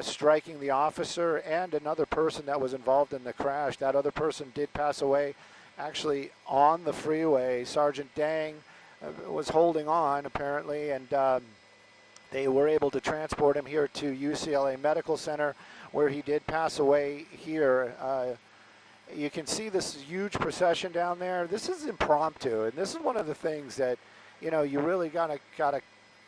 striking the officer and another person that was involved in the crash. That other person did pass away actually on the freeway. Sergeant Deng was holding on apparently, and they were able to transport him here to UCLA Medical Center, where he did pass away here. You can see this huge procession down there. This is impromptu, and this is one of the things that, you know, you really gotta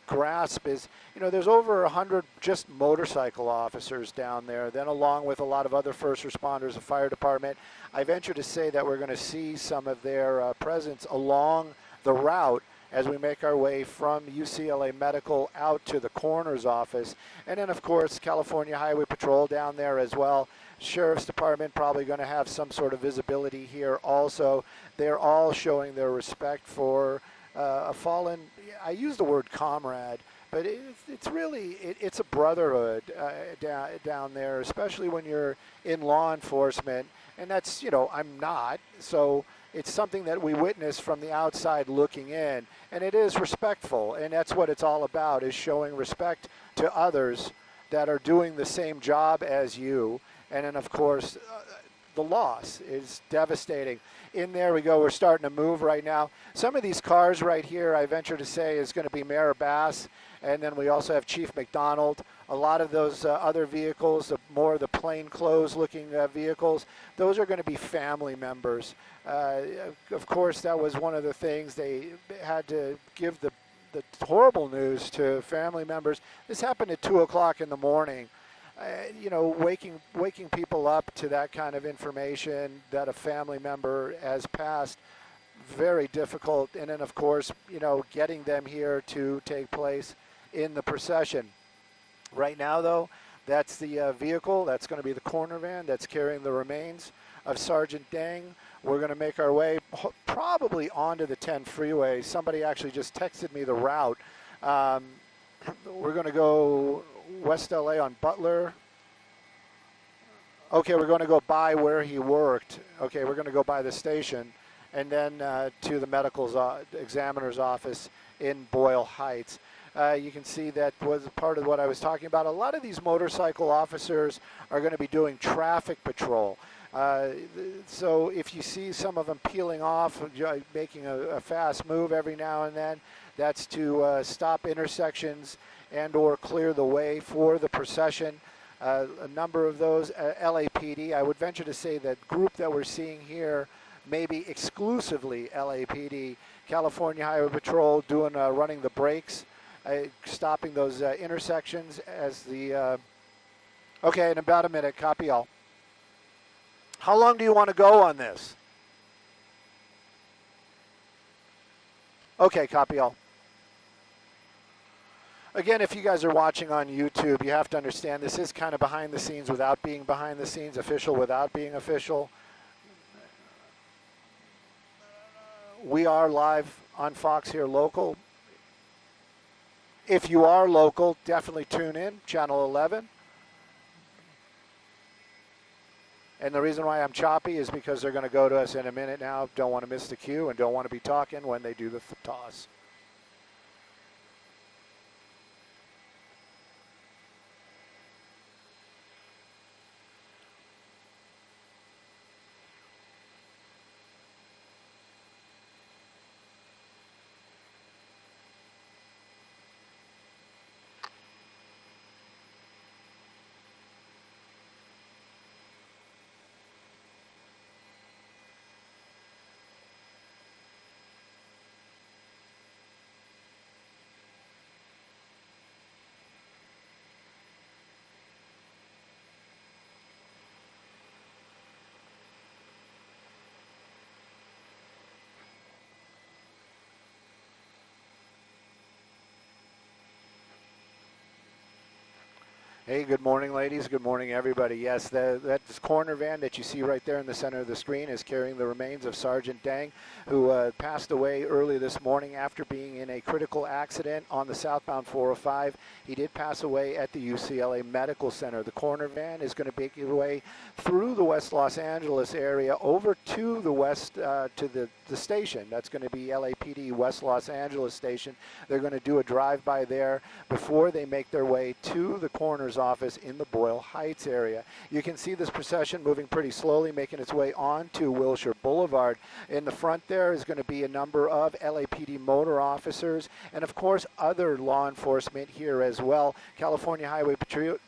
grasp is, you know, there's over 100 just motorcycle officers down there, then along with a lot of other first responders, the fire department. I venture to say that we're going to see some of their presence along the route as we make our way from UCLA Medical out to the coroner's office. And then, of course, California Highway Patrol down there as well. Sheriff's Department probably going to have some sort of visibility here also. They're all showing their respect for a fallen, I use the word comrade, but it's really, it's a brotherhood down there, especially when you're in law enforcement. And that's, you know, I'm not, so it's something that we witness from the outside looking in. And it is respectful, and that's what it's all about, is showing respect to others that are doing the same job as you. And then, of course, the loss is devastating. In there we go. We're starting to move right now. Some of these cars right here, I venture to say, is going to be Mayor Bass, and then we also have Chief McDonald. A lot of those other vehicles, more of the plainclothes-looking vehicles, those are going to be family members. Of course, that was one of the things they had to give the horrible news to family members. This happened at 2 o'clock in the morning. You know, waking people up to that kind of information that a family member has passed, very difficult. And then, of course, you know, getting them here to take place in the procession. Right now, though, that's the vehicle. That's going to be the coroner van that's carrying the remains of Sergeant Deng. We're going to make our way probably onto the 10 freeway. Somebody actually just texted me the route. We're going to go West LA on Butler. Okay, we're going to go by where he worked. Okay, we're going to go by the station, and then to the medical examiner's office in Boyle Heights. You can see that was part of what I was talking about. A lot of these motorcycle officers are going to be doing traffic patrol. So if you see some of them peeling off, making a fast move every now and then, that's to stop intersections and or clear the way for the procession. A number of those, LAPD, I would venture to say that group that we're seeing here may be exclusively LAPD. California Highway Patrol doing running the brakes, stopping those intersections as the, okay, in about a minute, copy all. How long do you want to go on this? Okay, copy all. Again, if you guys are watching on YouTube, you have to understand this is kind of behind the scenes without being behind the scenes, official without being official. We are live on Fox here local. If you are local, definitely tune in, channel 11. And the reason why I'm choppy is because they're going to go to us in a minute now. Don't want to miss the cue and don't want to be talking when they do the toss. Hey, good morning, ladies. Good morning, everybody. Yes, that coroner van that you see right there in the center of the screen is carrying the remains of Sergeant Deng, who passed away early this morning after being in a critical accident on the southbound 405. He did pass away at the UCLA Medical Center. The coroner van is going to make its way through the West Los Angeles area over to the west, to the station. That's going to be LAPD West Los Angeles Station. They're going to do a drive-by there before they make their way to the coroner's office in the Boyle Heights area. You can see this procession moving pretty slowly, making its way onto Wilshire Boulevard. In the front there is going to be a number of LAPD motor officers and, of course, other law enforcement here as well. California Highway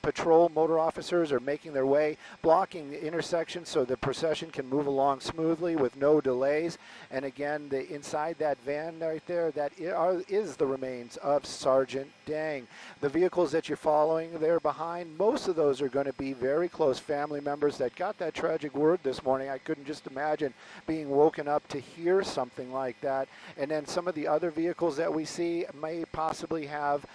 Patrol motor officers are making their way, blocking the intersection so the procession can move along smoothly with no delays. And again, inside that van right there, that is the remains of Sergeant Deng. The vehicles that you're following there behind, most of those are going to be very close family members that got that tragic word this morning. I couldn't just imagine being woken up to hear something like that. And then some of the other vehicles that we see may possibly have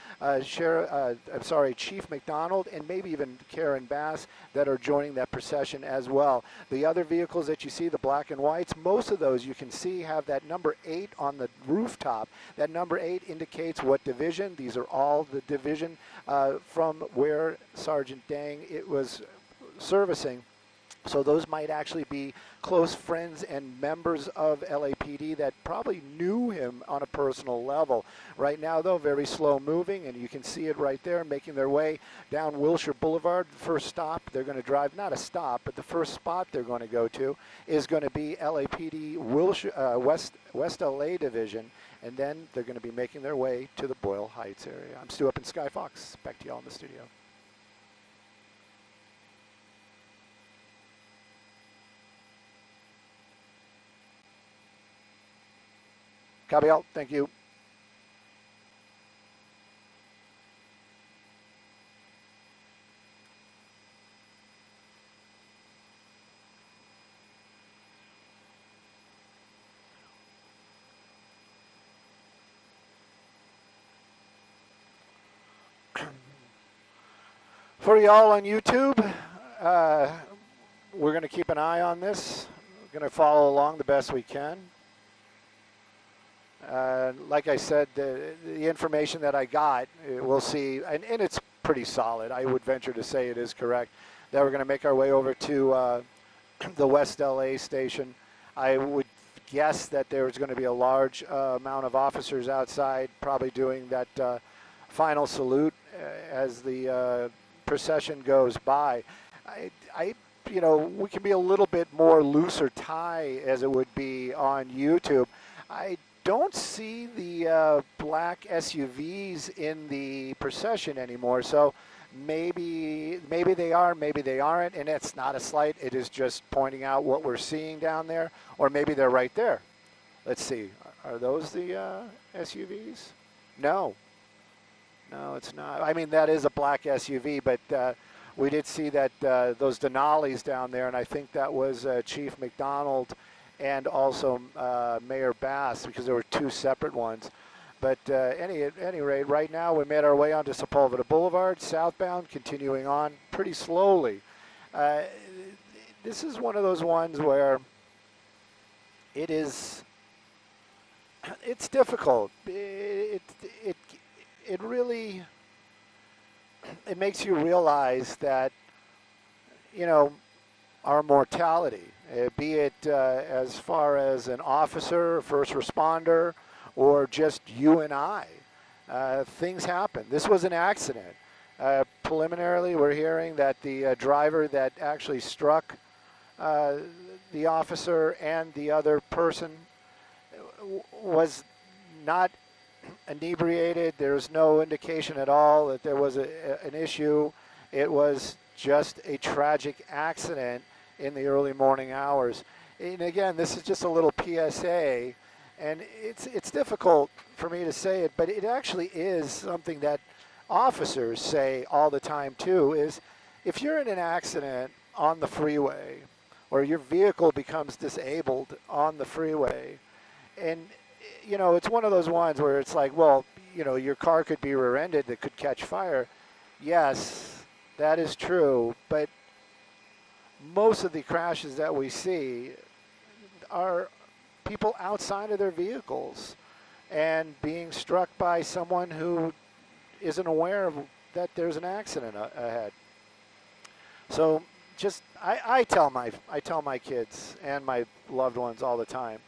Chief McDonald and maybe even Karen Bass that are joining that procession as well. The other vehicles that you see, the black and whites, most of those you can see have that number 8 on the rooftop. That number 8 indicates what division. These are all the division from where Sergeant Deng was servicing. So those might actually be close friends and members of LAPD that probably knew him on a personal level. Right now, though, very slow moving, and you can see it right there, making their way down Wilshire Boulevard. The first stop they're going to drive, not a stop, but the first spot they're going to go to is going to be LAPD Wilshire, West LA Division, and then they're going to be making their way to the Boyle Heights area. I'm Stu up in Sky Fox. Back to y'all in the studio. Copy out. Thank you. For y'all on YouTube, we're going to keep an eye on this. We're going to follow along the best we can. Like I said, the information that I got, we'll see, and it's pretty solid. I would venture to say it is correct, that we're going to make our way over to the West LA station. I would guess that there's going to be a large amount of officers outside probably doing that final salute as the procession goes by. We can be a little bit more looser tie as it would be on YouTube. I don't see the black SUVs in the procession anymore, so maybe they are, maybe they aren't, and it's not a slight, it is just pointing out what we're seeing down there, or maybe they're right there. Let's see, are those the SUVs? No, it's not. I mean, that is a black SUV, but we did see that those Denali's down there, and I think that was Chief McDonald and also Mayor Bass, because there were two separate ones. But at any rate, right now we made our way onto Sepulveda Boulevard, southbound, continuing on pretty slowly. This is one of those ones where it's difficult. It really makes you realize that, our mortality, be it as far as an officer, first responder, or just you and I. Things happen. This was an accident. Preliminarily, we're hearing that the driver that actually struck the officer and the other person was not inebriated. There's no indication at all that there was an issue. It was just a tragic accident in the early morning hours. And again, this is just a little PSA, and it's difficult for me to say it, but it actually is something that officers say all the time too, is if you're in an accident on the freeway or your vehicle becomes disabled on the freeway, and it's one of those ones where it's like, well, your car could be rear-ended, that could catch fire. Yes, that is true, but most of the crashes that we see are people outside of their vehicles and being struck by someone who isn't aware of that there's an accident ahead. So just I tell my kids and my loved ones all the time,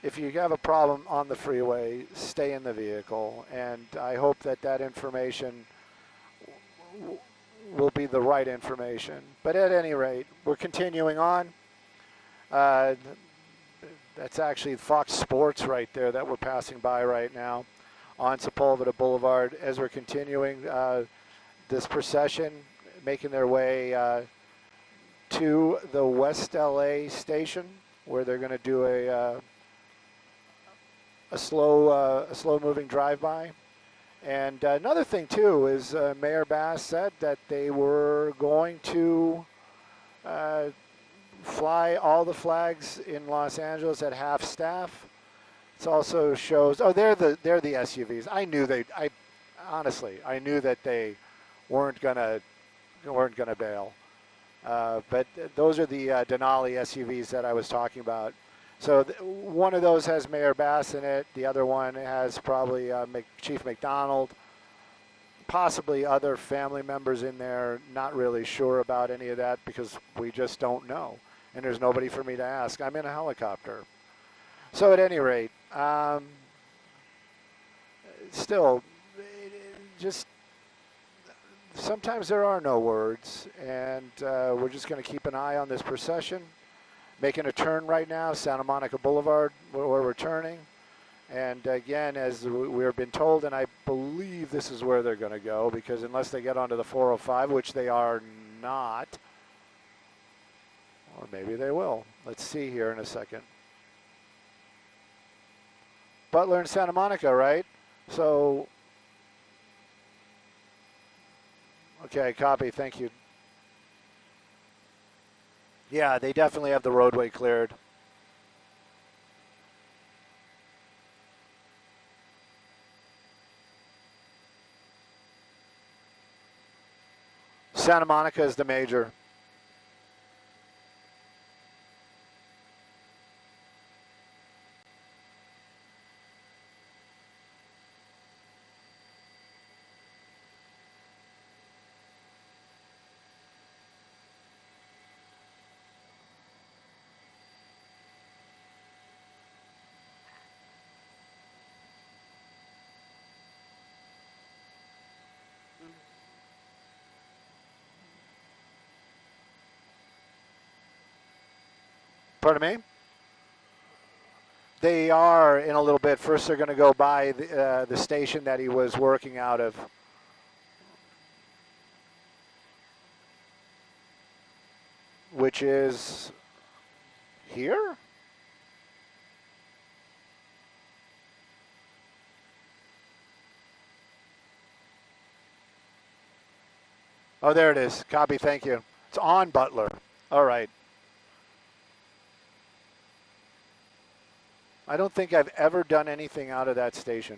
if you have a problem on the freeway, stay in the vehicle. And I hope that information will be the right information. But at any rate, we're continuing on. That's actually Fox Sports right there that we're passing by right now on Sepulveda Boulevard as we're continuing this procession, making their way to the West LA station where they're going to do a slow moving drive-by. And another thing too is Mayor Bass said that they were going to fly all the flags in Los Angeles at half staff. It also shows, oh, they're the SUVs. I knew I knew that they weren't gonna bail. But those are the Denali SUVs that I was talking about. So one of those has Mayor Bass in it. The other one has probably Chief McDonald, possibly other family members in there. Not really sure about any of that because we just don't know. And there's nobody for me to ask. I'm in a helicopter. So at any rate, still, just sometimes there are no words, and we're just going to keep an eye on this procession. Making a turn right now, Santa Monica Boulevard, where we're turning. And again, as we've been told, and I believe this is where they're going to go, because unless they get onto the 405, which they are not, or maybe they will. Let's see here in a second. Butler and Santa Monica, right? So, okay, copy, thank you. Yeah, they definitely have the roadway cleared. Santa Monica is the major. Pardon me? They are in a little bit. First, they're going to go by the station that he was working out of. Which is here? Oh, there it is. Copy, thank you. It's on Butler. All right. I don't think I've ever done anything out of that station.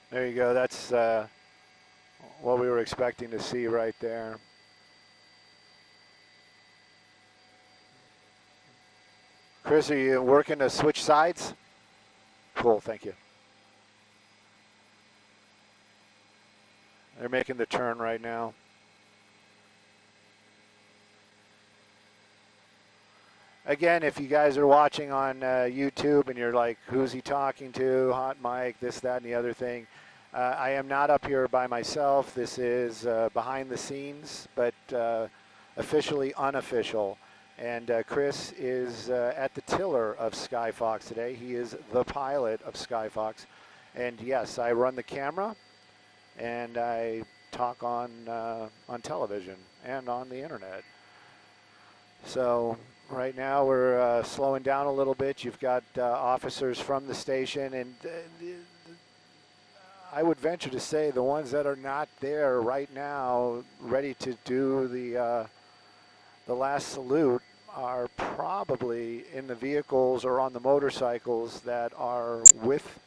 There you go. That's what we were expecting to see right there. Chris, are you working to switch sides? Cool, thank you. They're making the turn right now. Again, if you guys are watching on YouTube and you're like, who's he talking to, hot mic, this, that, and the other thing, I am not up here by myself. This is behind the scenes, but officially unofficial. And Chris is at the tiller of Skyfox today. He is the pilot of Skyfox. And yes, I run the camera and I talk on television and on the internet. So right now we're slowing down a little bit. You've got officers from the station, and I would venture to say the ones that are not there right now ready to do the last salute are probably in the vehicles or on the motorcycles that are with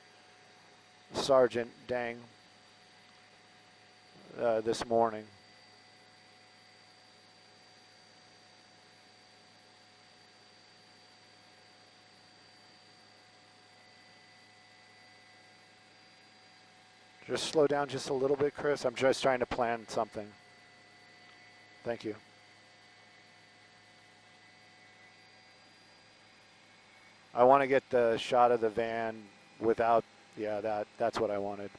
Sergeant Deng this morning. Just slow down just a little bit, Chris. I'm just trying to plan something. Thank you. I want to get the shot of the van without, yeah, that's what I wanted.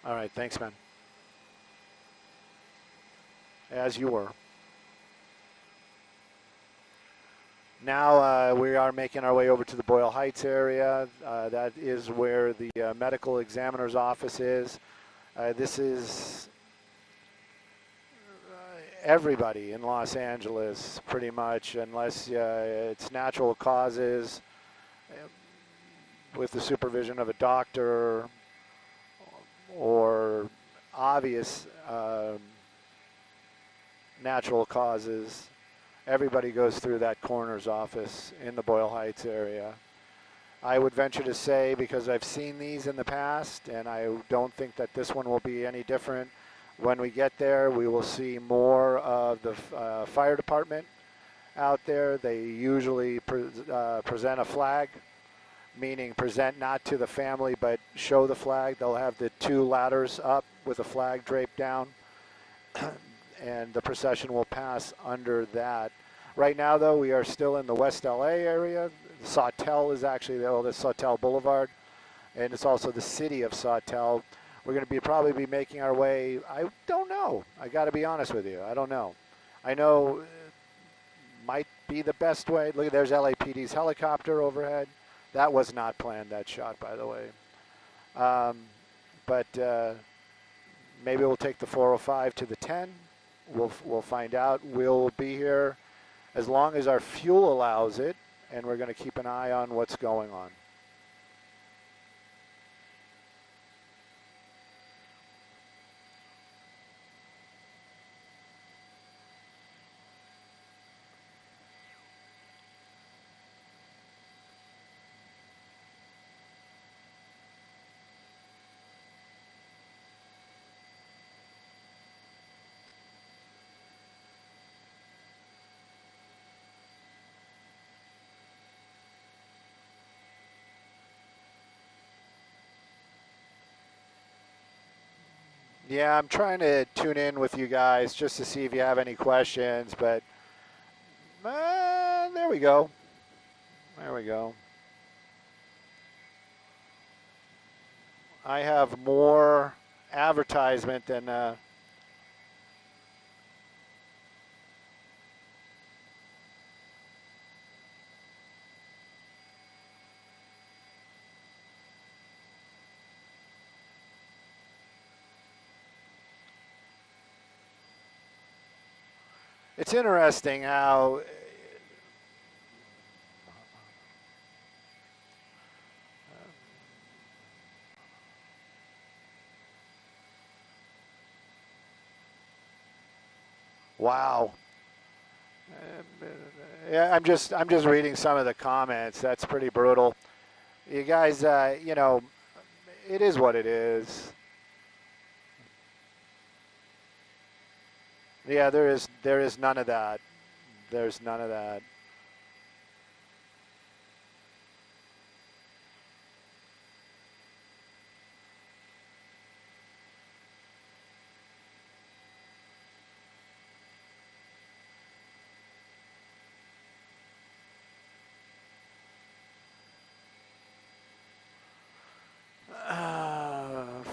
All right, thanks, man. As you were. Now we are making our way over to the Boyle Heights area. That is where the medical examiner's office is. This is everybody in Los Angeles, pretty much, unless it's natural causes with the supervision of a doctor or obvious natural causes. Everybody goes through that coroner's office in the Boyle Heights area. I would venture to say, because I've seen these in the past, and I don't think that this one will be any different, when we get there, we will see more of the fire department out there. They usually present a flag, meaning present not to the family, but show the flag. They'll have the 2 ladders up with a flag draped down, and the procession will pass under that. Right now, though, we are still in the West LA area. Sawtelle is actually the oldest Sawtelle Boulevard, and it's also the city of Sawtelle. We're going to probably be making our way, I don't know. I got to be honest with you. I don't know. I know might be the best way. Look, there's LAPD's helicopter overhead. That was not planned, that shot, by the way. But maybe we'll take the 405 to the 10. We'll find out. We'll be here as long as our fuel allows it, and we're going to keep an eye on what's going on. Yeah, I'm trying to tune in with you guys just to see if you have any questions, but there we go. There we go. I have more advertisement than... It's interesting how wow. Yeah, I'm just reading some of the comments. That's pretty brutal. You guys, you know, it is what it is. Yeah, there is none of that. There's none of that.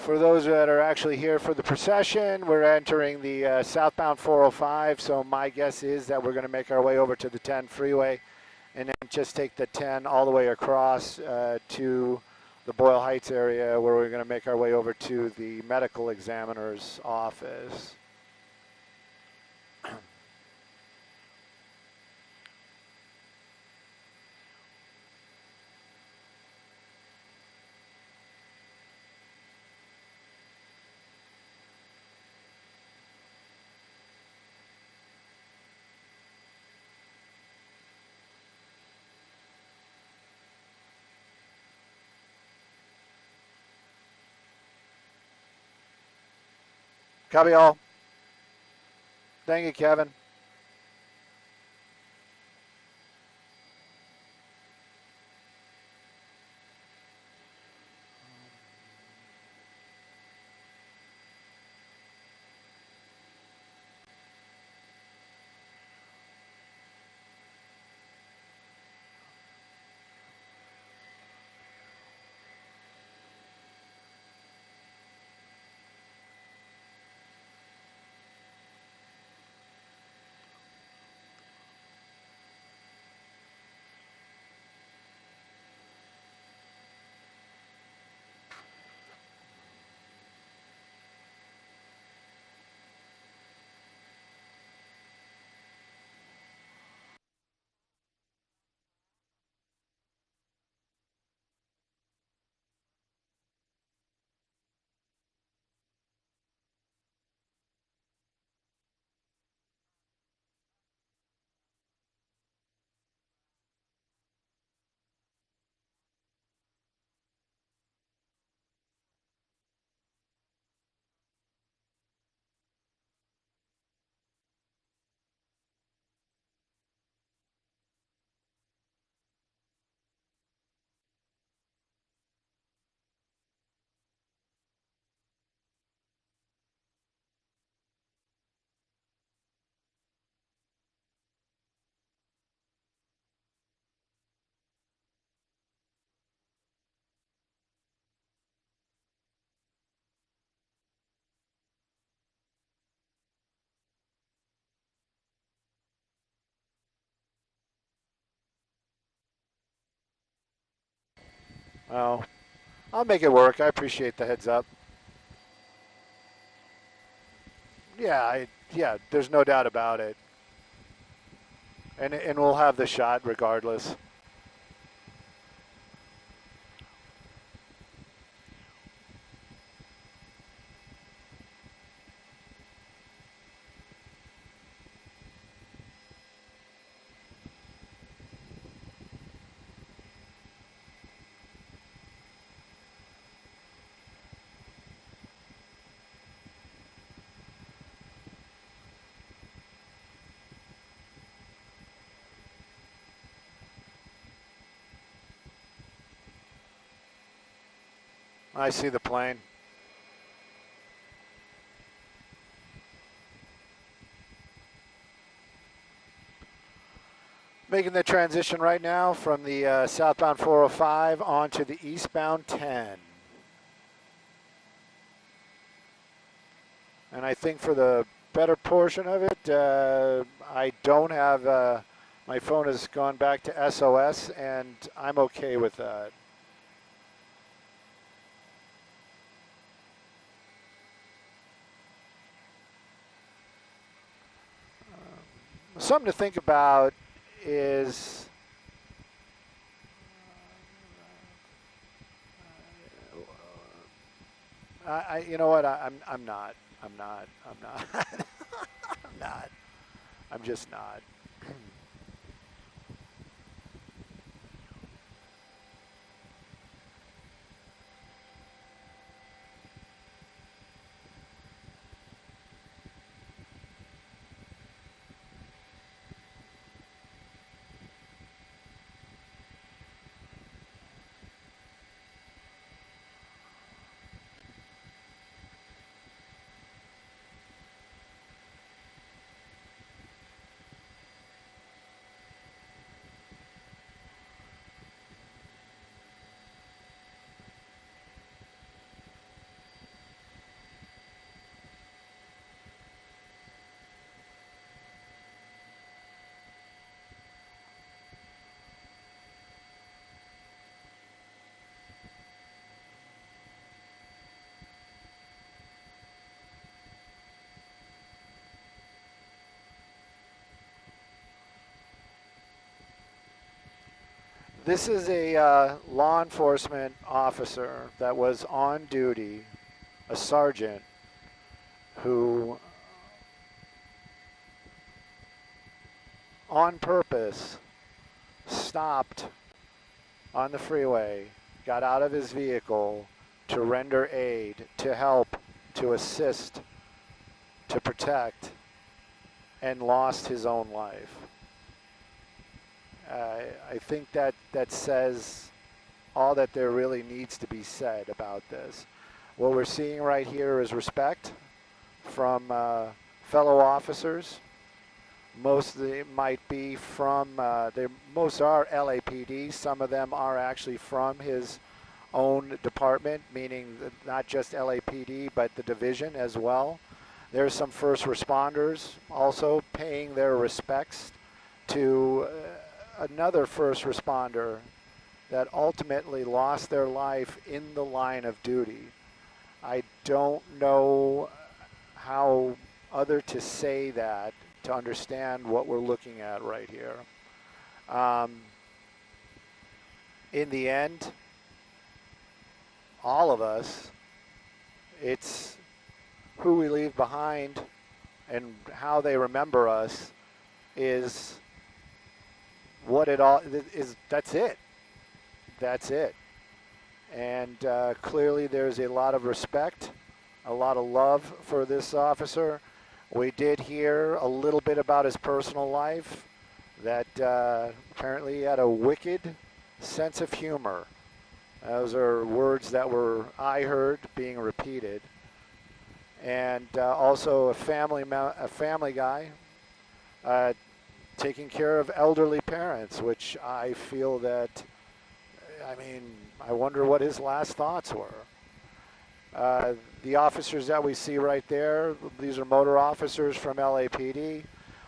For those that are actually here for the procession, we're entering the southbound 405, so my guess is that we're going to make our way over to the 10 freeway and then just take the 10 all the way across to the Boyle Heights area, where we're going to make our way over to the medical examiner's office. Copy all. Thank you, Kevin. Well, I'll make it work. I appreciate the heads up. Yeah, yeah, there's no doubt about it. And we'll have the shot regardless. I see the plane. Making the transition right now from the southbound 405 onto the eastbound 10. And I think for the better portion of it, I don't have, my phone has gone back to SOS, and I'm okay with that. Something to think about is you know what, I'm not. I'm not. I'm not. I'm just not. This is a law enforcement officer that was on duty, a sergeant who, on purpose, stopped on the freeway, got out of his vehicle to render aid, to help, to assist, to protect, and lost his own life. I think that says all that there really needs to be said about this. What we're seeing right here is respect from fellow officers. Most of them might be from, most are LAPD. Some of them are actually from his own department, meaning not just LAPD, but the division as well. There's some first responders also paying their respects to another first responder that ultimately lost their life in the line of duty. I don't know how other to say that to understand what we're looking at right here. In the end, all of us, it's who we leave behind and how they remember us is what it all is. That's it. That's it. And clearly there's a lot of respect, a lot of love for this officer. We did hear a little bit about his personal life, that apparently he had a wicked sense of humor. Those are words that I heard being repeated. And also a family guy, taking care of elderly parents, which I feel that, I mean, I wonder what his last thoughts were. The officers that we see right there, these are motor officers from LAPD.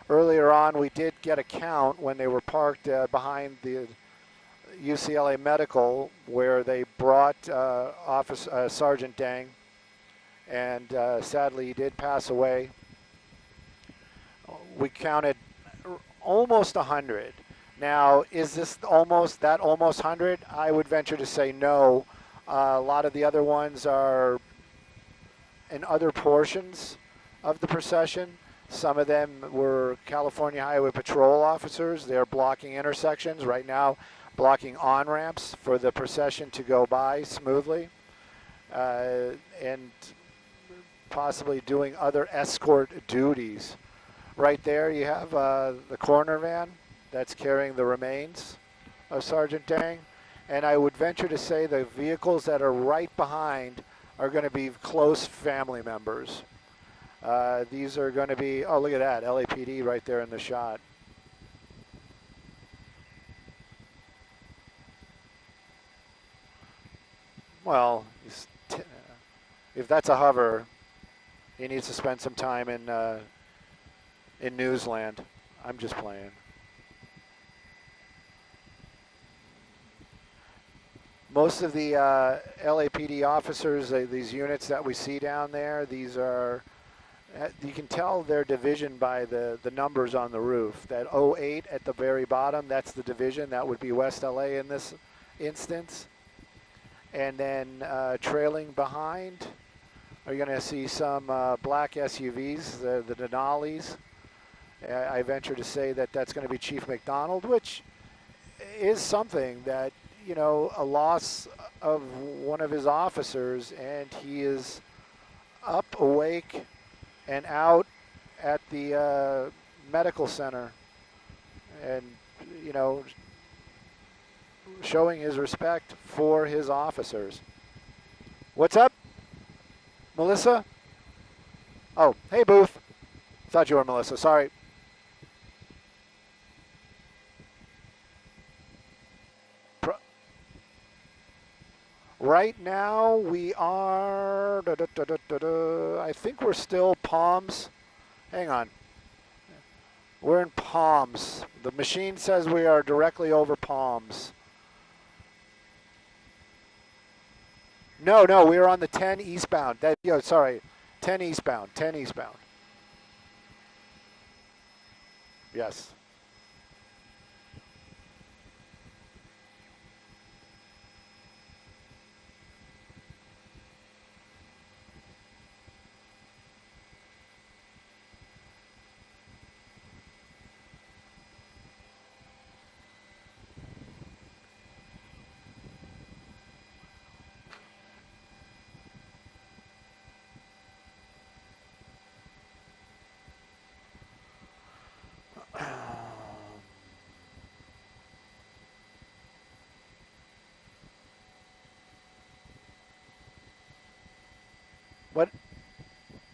Earlier on, we did get a count when they were parked behind the UCLA Medical, where they brought Sergeant Deng, and sadly he did pass away. We counted almost 100. Now, is this almost 100? I would venture to say no. A lot of the other ones are in other portions of the procession. Some of them were California Highway Patrol officers. They're blocking intersections right now, blocking on-ramps for the procession to go by smoothly, and possibly doing other escort duties. Right there you have the coroner van that's carrying the remains of Sergeant Deng. And I would venture to say the vehicles that are right behind are going to be close family members. These are going to be, oh, look at that, LAPD right there in the shot. Well, if that's a hover, he needs to spend some time in Newsland. I'm just playing. Most of the LAPD officers, these units that we see down there, these are, you can tell their division by the numbers on the roof. That 08 at the very bottom, that's the division. That would be West LA in this instance. And then trailing behind, are you going to see some black SUVs, the Denali's. I venture to say that that's going to be Chief McDonald, which is something that, you know, a loss of one of his officers, and he is up, awake, and out at the medical center, and, you know, showing his respect for his officers. What's up, Melissa? Oh, hey, Booth. Thought you were Melissa, sorry. Right now we are, I think we're still Palms. Hang on. We're in Palms. The machine says we are directly over Palms. No, we are on the 10 eastbound. 10 eastbound, 10 eastbound. Yes.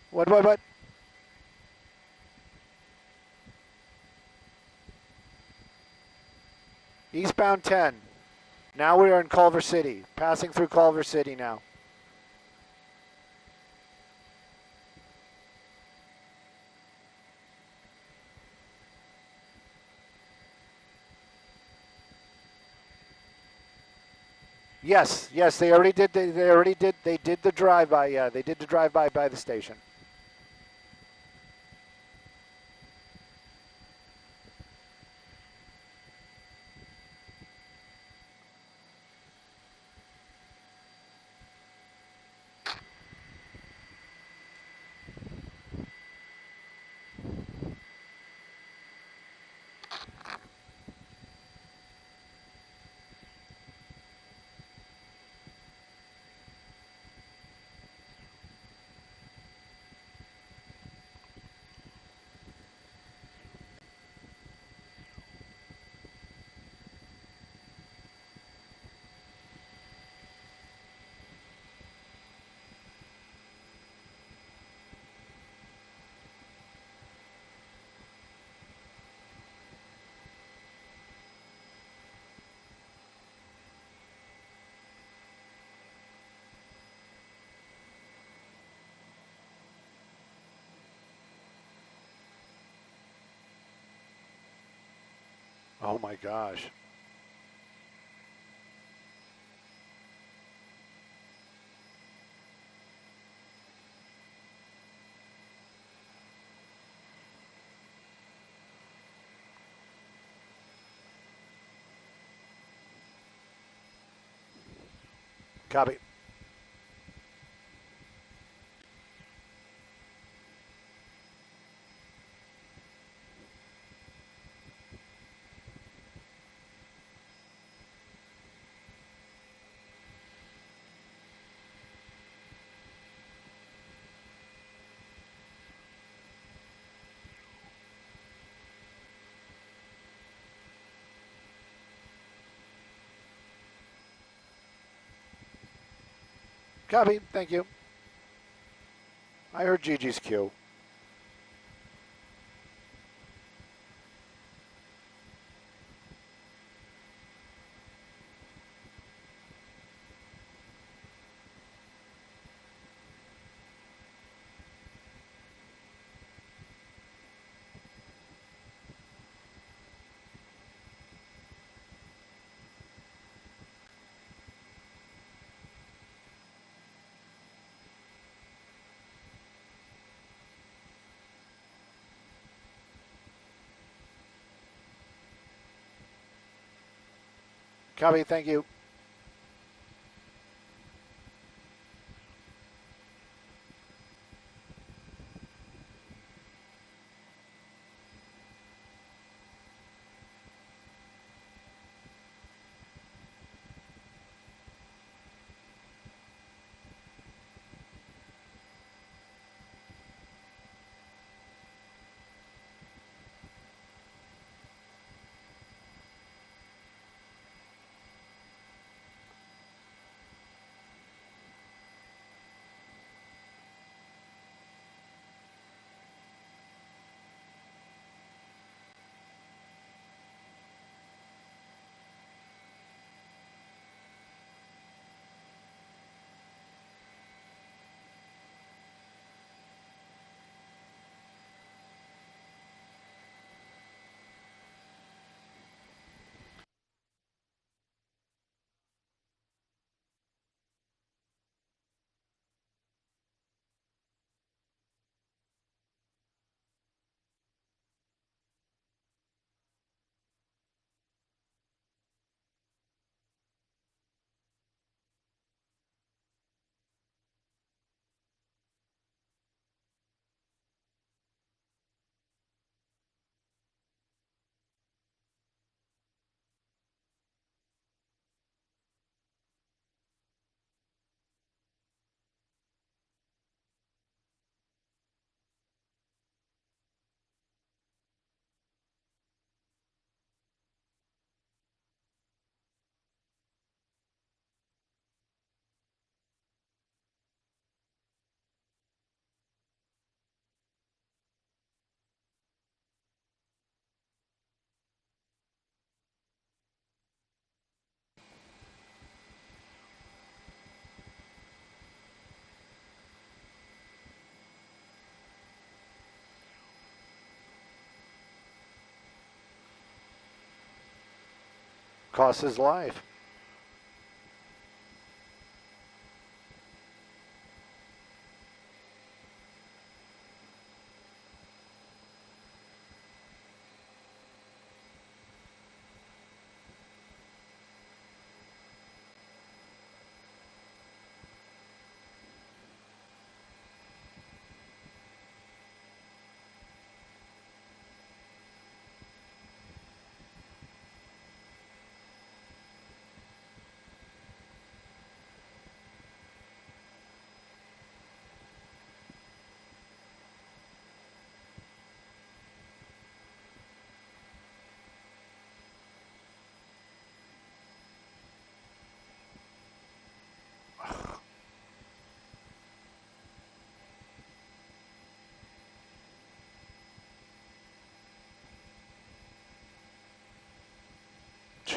What? Eastbound 10. Now we are in Culver City, passing through Culver City now. Yes, they already did. They did the drive-by. Yeah, they did the drive-by by the station. Oh my gosh. Copy. Copy. Thank you. I heard Gigi's cue. Copy. Thank you. Cost his life.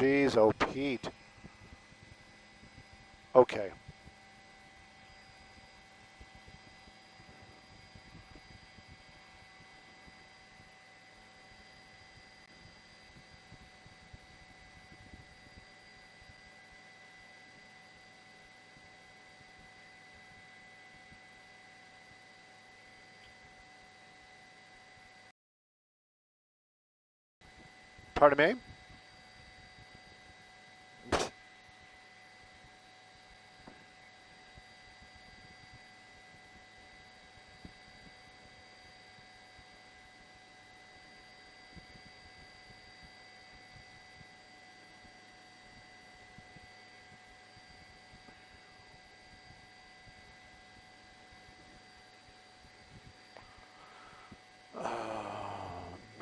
Jeez, oh Pete. Okay. Pardon me?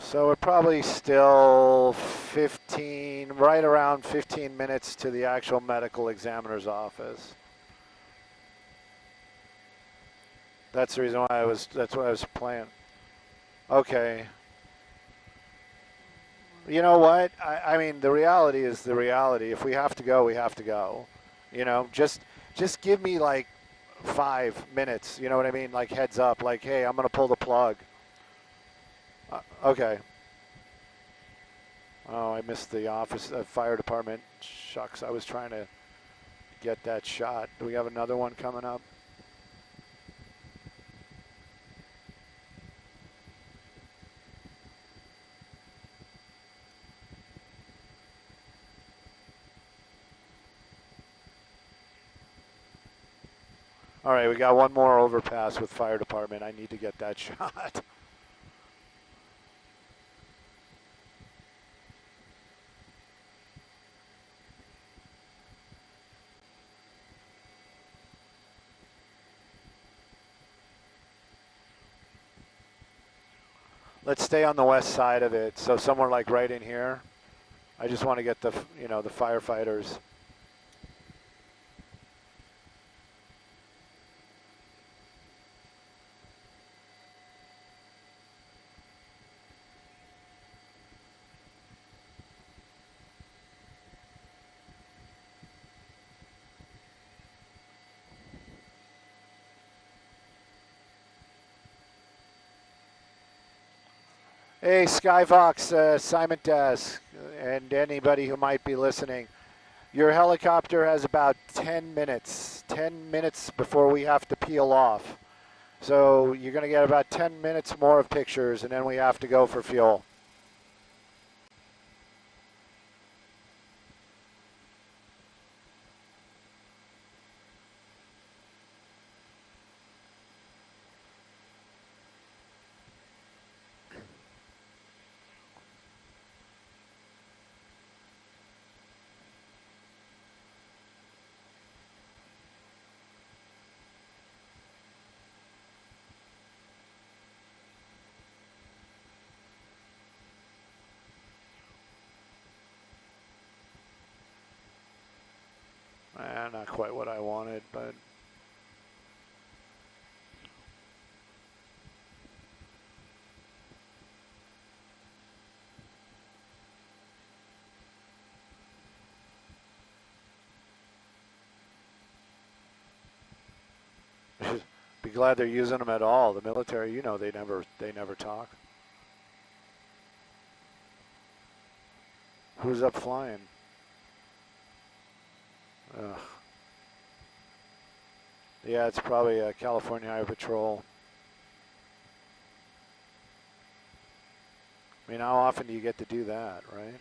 So we're probably still 15, right around 15 minutes to the actual medical examiner's office. That's the reason why that's what I was playing. Okay. You know what? I mean, the reality is the reality. If we have to go, we have to go. You know, just give me like 5 minutes. You know what I mean? Like heads up. Like, hey, I'm gonna pull the plug. Okay. Oh, I missed the office, fire department. Shucks, I was trying to get that shot. Do we have another one coming up? All right, we got one more overpass with fire department. I need to get that shot. Let's stay on the west side of it. So somewhere like right in here. I just want to get the, the firefighters. Hey, Skyvox, Simon Desk, and anybody who might be listening. Your helicopter has about 10 minutes before we have to peel off. So you're going to get about 10 minutes more of pictures, and then we have to go for fuel. Not quite what I wanted, but be glad they're using them at all. The military, they never talk. Who's up flying? Ugh. Yeah, it's probably California Highway Patrol. I mean, how often do you get to do that, right?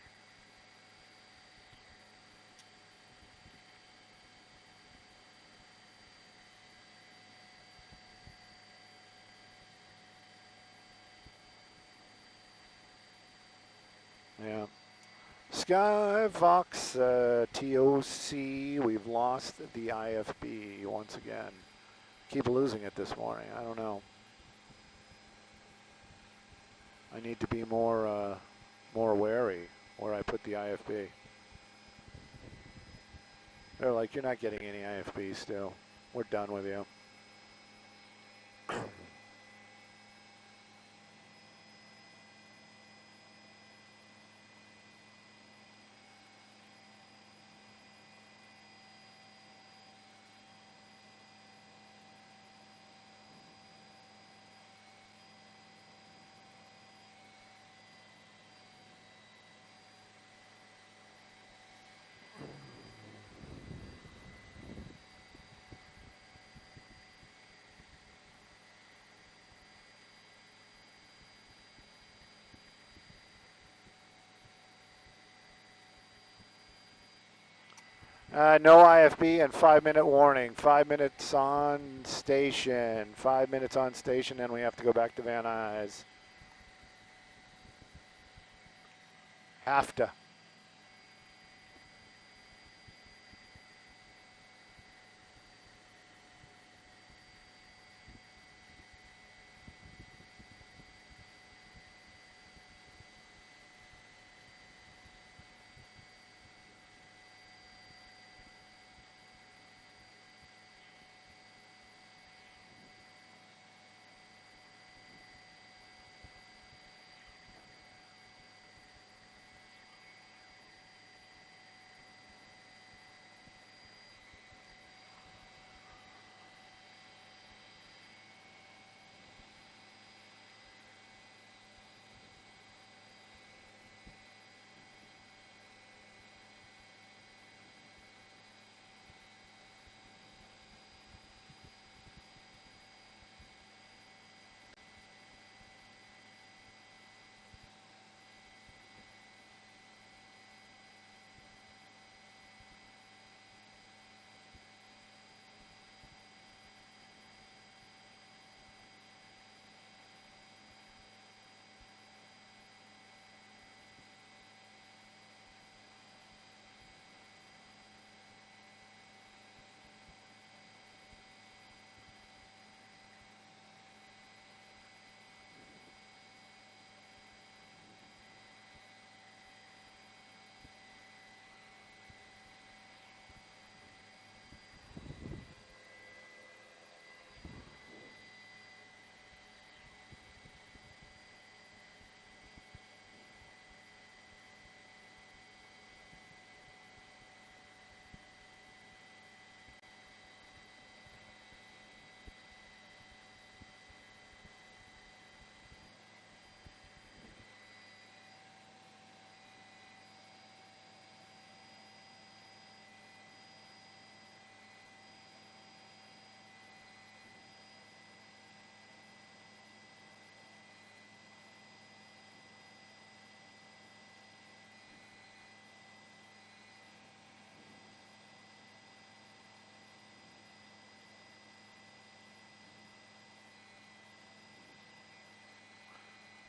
Yeah. Skyvox, TOC, we've lost the IFB once again. Keep losing it this morning. I don't know. I need to be more wary where I put the IFB. They're like, you're not getting any IFB still. We're done with you. No IFB and 5-minute warning. 5 minutes on station. 5 minutes on station, and we have to go back to Van Nuys. Have to.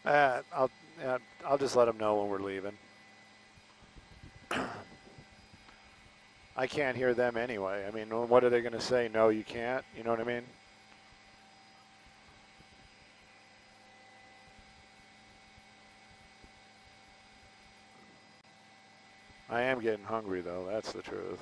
Uh, I'll, I'll just let them know when we're leaving. I can't hear them anyway. I mean, what are they going to say? No, you can't. You know what I mean? I am getting hungry, though. That's the truth.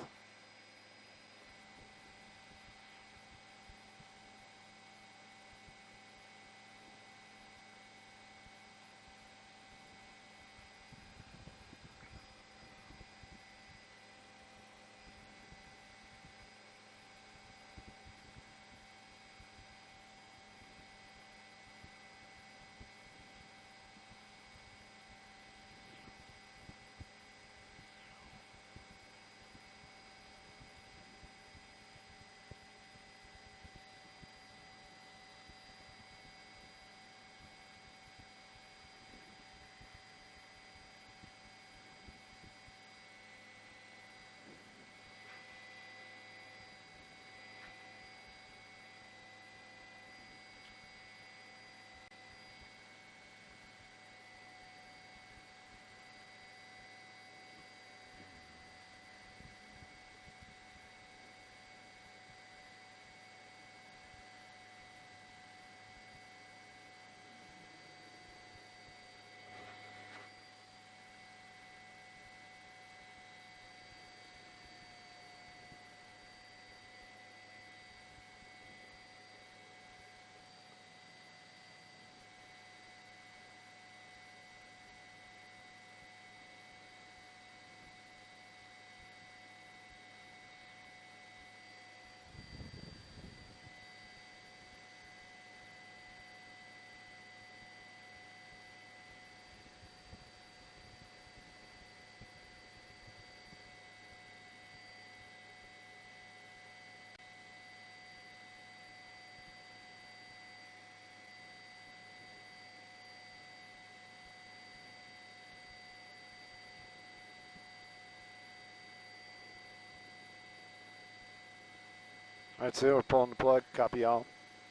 That's it. We're pulling the plug. Copy all.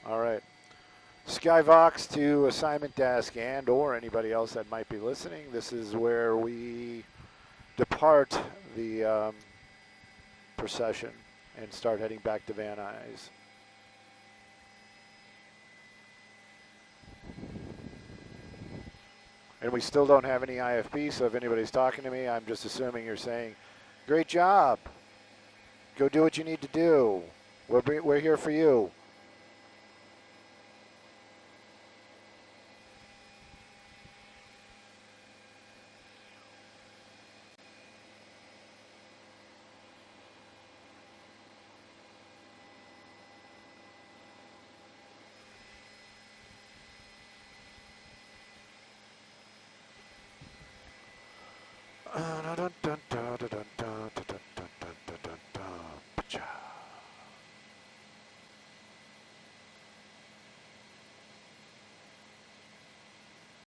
All right. Skyvox to assignment desk and or anybody else that might be listening. This is where we depart the procession and start heading back to Van Nuys. And we still don't have any IFB, so if anybody's talking to me, I'm just assuming you're saying, great job. Go do what you need to do. We're here for you.